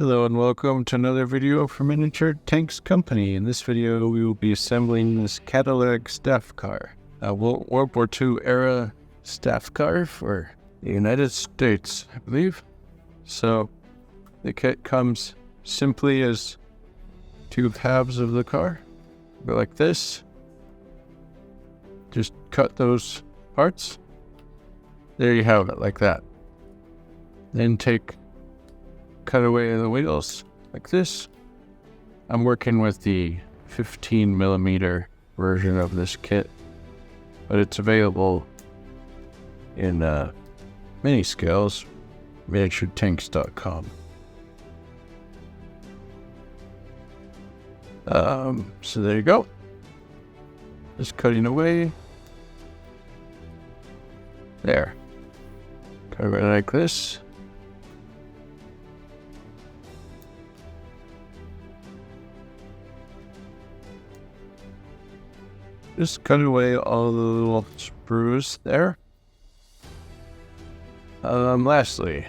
Hello and welcome to another video from Miniature Tanks Company. In this video we will be assembling this Cadillac staff car, a World War II era staff car for the United States, I believe. So the kit comes simply as two halves of the car. Go like this. Just cut those parts. There you have it, like that. Then cut away the wheels like this. I'm working with the 15mm version of this kit, but it's available in mini scales, miniaturetanks.com. So there you go. Just cutting away. There. Cut it like this. Just cut away all the little sprues there. Lastly,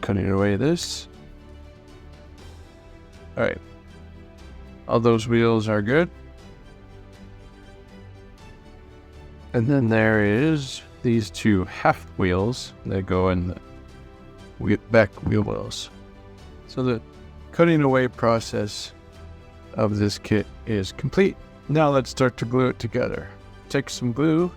cutting away this. Alright. All those wheels are good. And then there is these two half wheels that go in the back wheel wells. So the cutting away process of this kit is complete. Now let's start to glue it together. Take some glue.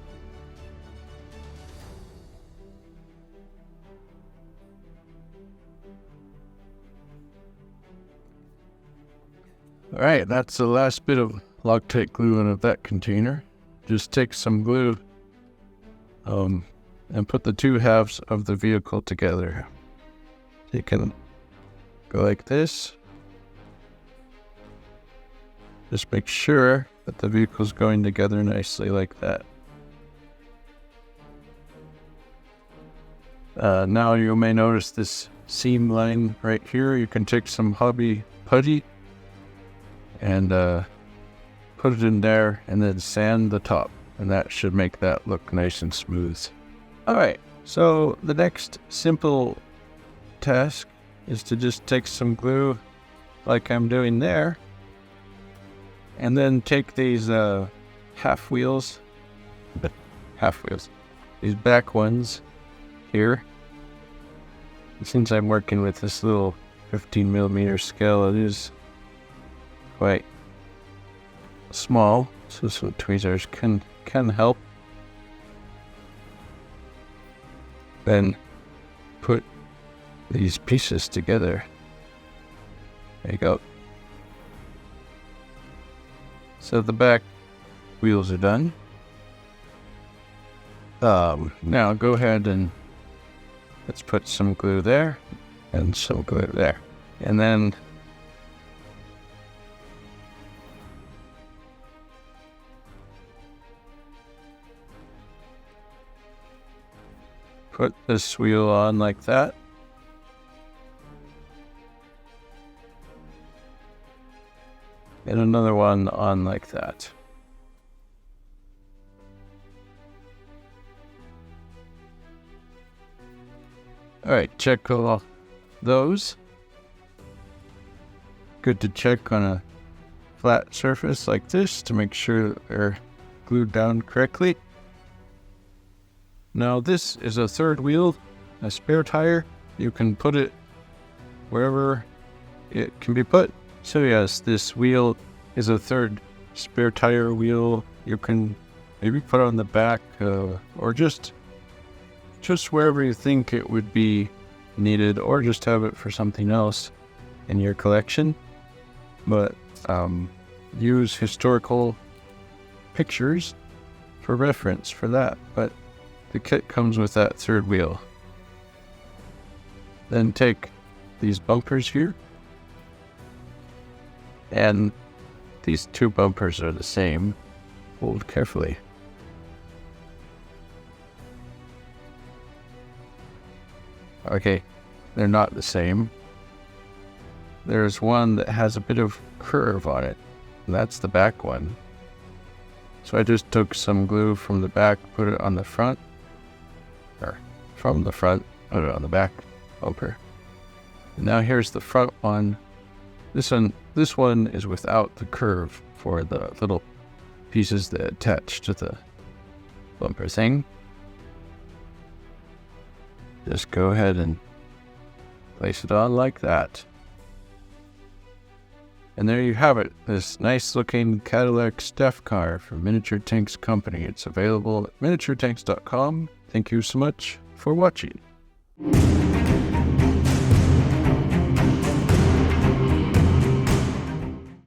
Alright, that's the last bit of Loctite glue in that container. Just take some glue and put the two halves of the vehicle together. You can go like this. Just make sure that the vehicle's going together nicely like that. Now you may notice this seam line right here. You can take some hobby putty and put it in there and then sand the top, and that should make that look nice and smooth. Alright, so the next simple task is to just take some glue like I'm doing there, and then take these half wheels, these back ones here. And since I'm working with this little 15mm scale, it is quite small, so some tweezers can help. Then put these pieces together. There you go. So the back wheels are done. Now go ahead and let's put some glue there and some glue there. And then put this wheel on like that. And another one on like that. Alright, check all those. Good to check on a flat surface like this to make sure they're glued down correctly. Now this is a third wheel, a spare tire. You can put it wherever it can be put. So yes, this wheel is a third spare tire wheel. You can maybe put it on the back or just wherever you think it would be needed, or just have it for something else in your collection. But use historical pictures for reference for that. But the kit comes with that third wheel. Then take these bumpers here. And these two bumpers are the same. Hold carefully. Okay, they're not the same. There's one that has a bit of curve on it, and that's the back one. So I just took some glue from the back, put it on the front, or from the front, put it on the back, bumper. And now here's the front one. This one is without the curve for the little pieces that attach to the bumper thing. Just go ahead and place it on like that. And there you have it, this nice looking Cadillac staff car from Miniature Tanks Company. It's available at miniaturetanks.com. Thank you so much for watching.